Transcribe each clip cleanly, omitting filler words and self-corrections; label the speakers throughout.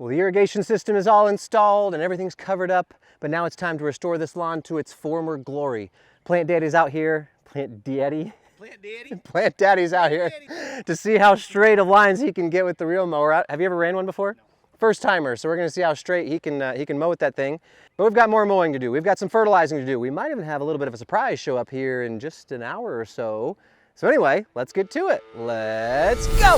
Speaker 1: Well, the irrigation system is all installed and everything's covered up, but now it's time to restore this lawn to its former glory. Plant Daddy's out here. Plant Daddy?
Speaker 2: Plant Daddy?
Speaker 1: Plant Daddy's out here to see how straight of lines he can get with the real mower. Have you ever ran one before? No. First timer, so we're gonna see how straight he can mow with that thing. But we've got more mowing to do. We've got some fertilizing to do. We might even have a little bit of a surprise show up here in just an hour or so. So anyway, let's get to it. Let's go!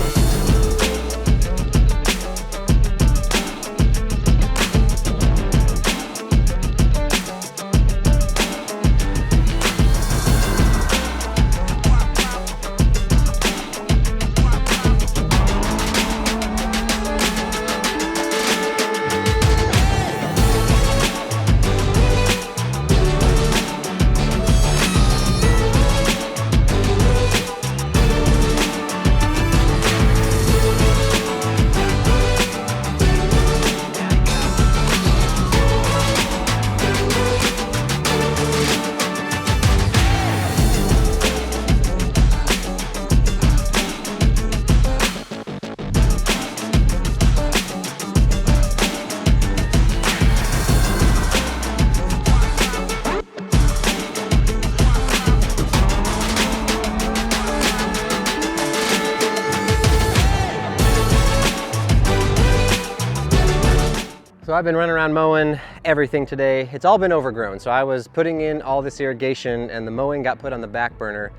Speaker 1: So I've been running around mowing everything today. It's all been overgrown. So I was putting in all this irrigation and the mowing got put on the back burner.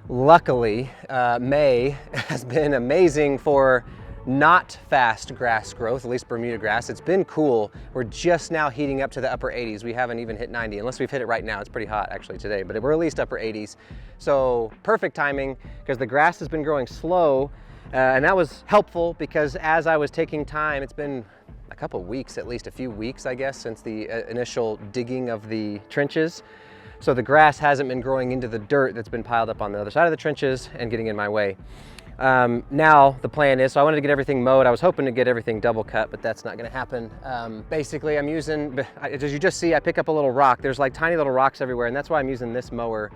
Speaker 1: Luckily, May has been amazing for not fast grass growth, at least Bermuda grass. It's been cool. We're just now heating up to the upper 80s. We haven't even hit 90, unless we've hit it right now. It's pretty hot actually today, but we're at least upper 80s. So perfect timing because the grass has been growing slow. And that was helpful because as I was taking time, it's been a couple weeks, at least a few weeks, I guess, since the initial digging of the trenches. So the grass hasn't been growing into the dirt that's been piled up on the other side of the trenches and getting in my way. Now the plan is, so I wanted to get everything mowed. I was hoping to get everything double cut, but that's not gonna happen. Basically, I'm using, as you just see, I pick up a little rock. There's like tiny little rocks everywhere, and that's why I'm using this mower.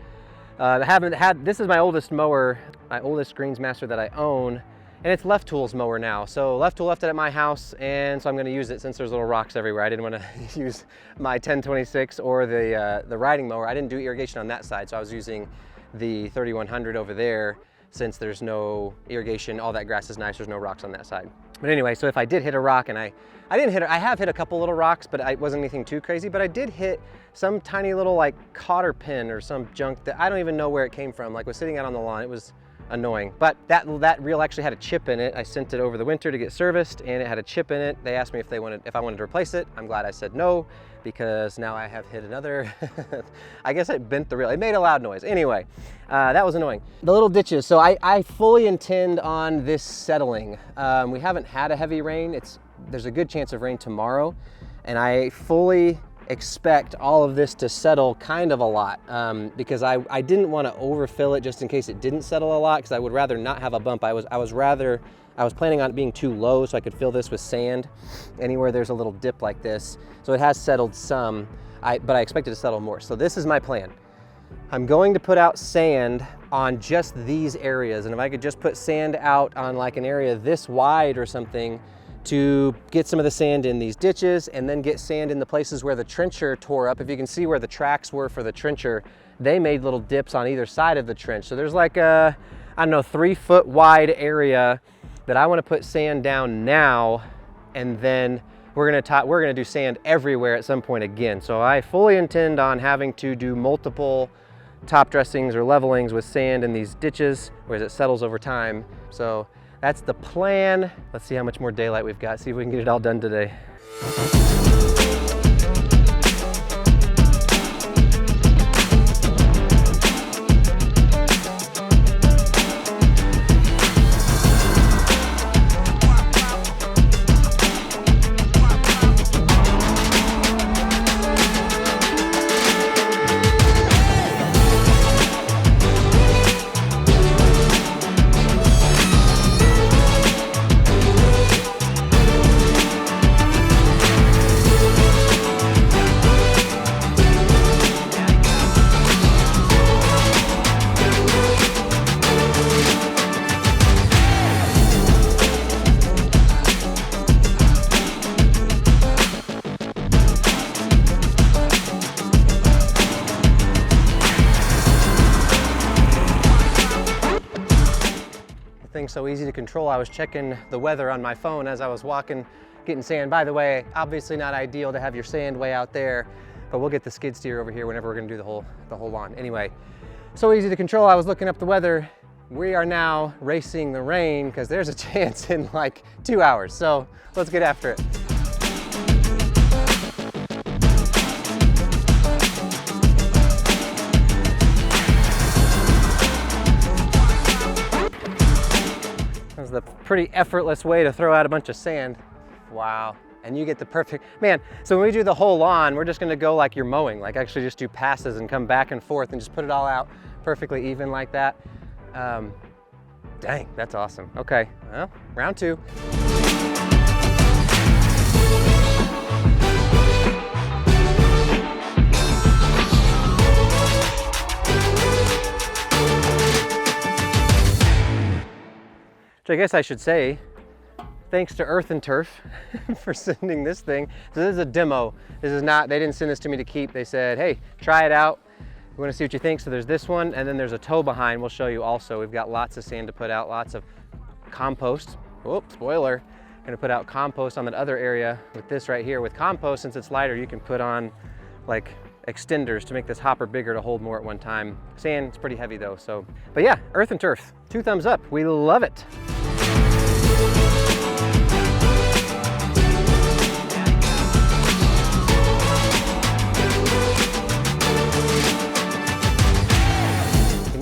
Speaker 1: This is my oldest mower, my oldest Greensmaster that I own. And it's Left Tool's mower now. So Left Tool left it at my house, and so I'm gonna use it since there's little rocks everywhere. I didn't wanna use my 1026 or the riding mower. I didn't do irrigation on that side, so I was using the 3100 over there since there's no irrigation, all that grass is nice, there's no rocks on that side. But anyway, so if I did hit a rock, and I have hit a couple little rocks, but it wasn't anything too crazy, but I did hit some tiny little like cotter pin or some junk that I don't even know where it came from, like was sitting out on the lawn. It was annoying, but that reel actually had a chip in it. I sent it over the winter to get serviced and it had a chip in it. They asked me if I wanted to replace it. I'm glad I said no, because now I have hit another, I guess it bent the reel. It made a loud noise. Anyway, that was annoying. The little ditches, so I fully intend on this settling. We haven't had a heavy rain. There's a good chance of rain tomorrow, and I fully expect all of this to settle kind of a lot because I didn't want to overfill it just in case it didn't settle a lot, because I would rather not have a bump. I was planning on it being too low so I could fill this with sand anywhere there's a little dip like this. So it has settled some, but I expect it to settle more. So this is my plan. I'm going to put out sand on just these areas, and if I could just put sand out on like an area this wide or something, to get some of the sand in these ditches and then get sand in the places where the trencher tore up. If you can see where the tracks were for the trencher, they made little dips on either side of the trench. So there's like a, I don't know, 3 foot wide area that I want to put sand down now, and then we're gonna do sand everywhere at some point again. So I fully intend on having to do multiple top dressings or levelings with sand in these ditches, whereas it settles over time. So that's the plan. Let's see how much more daylight we've got, see if we can get it all done today. everything's so easy to control. I was checking the weather on my phone as I was walking, getting sand. By the way, obviously not ideal to have your sand way out there, but we'll get the skid steer over here whenever we're gonna do the whole lawn. Anyway, so easy to control. I was looking up the weather. We are now racing the rain because there's a chance in like 2 hours. So let's get after it. That's the pretty effortless way to throw out a bunch of sand. Wow. And you get the perfect, man, so when we do the whole lawn, we're just gonna go like you're mowing, like actually just do passes and come back and forth and just put it all out perfectly even like that. Dang, that's awesome. Okay, well, round 2. So I guess I should say, thanks to Earth and Turf for sending this thing. So this is a demo. This is not, they didn't send this to me to keep. They said, hey, try it out. We want to see what you think. So there's this one, and then there's a tow behind. We'll show you also. We've got lots of sand to put out, lots of compost. Whoop, spoiler. Gonna put out compost on that other area with this right here. With compost, since it's lighter, you can put on like extenders to make this hopper bigger to hold more at one time. Sand, it's pretty heavy though, so. But yeah, Earth and Turf, 2 thumbs up. We love it.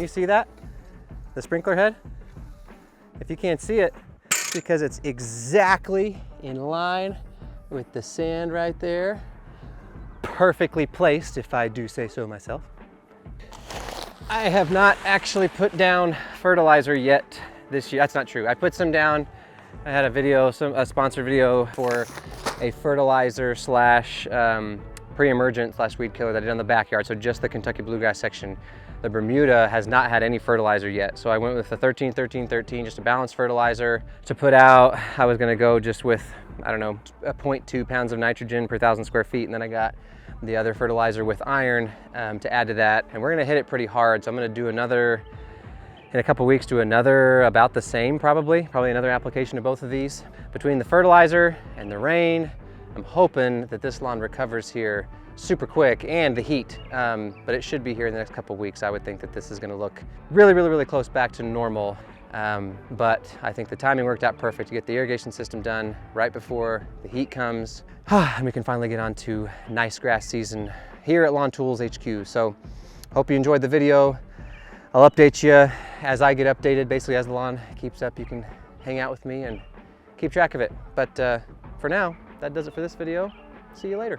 Speaker 1: See that? The sprinkler head? If you can't see it, it's because it's exactly in line with the sand right there. Perfectly placed, if I do say so myself. I have not actually put down fertilizer yet this year. That's not true. I put some down. I had a video, a sponsored video for a fertilizer slash pre-emergent slash weed killer that I did on the backyard. So just the Kentucky bluegrass section. The Bermuda has not had any fertilizer yet. So I went with the 13-13-13, just a balanced fertilizer to put out. I was gonna go just with, I don't know, 0.2 pounds of nitrogen per 1,000 square feet. And then I got the other fertilizer with iron to add to that. And we're gonna hit it pretty hard. So I'm gonna do another, in a couple weeks, do another about the same probably another application of both of these. Between the fertilizer and the rain, I'm hoping that this lawn recovers here super quick, and the heat, but it should be here in the next couple weeks. I would think that this is gonna look really close back to normal, but I think the timing worked out perfect to get the irrigation system done right before the heat comes, and we can finally get on to nice grass season here at Lawn Tools HQ. So hope you enjoyed the video. I'll update you as I get updated. Basically, as the lawn keeps up, you can hang out with me and keep track of it. But for now, that does it for this video. See you later.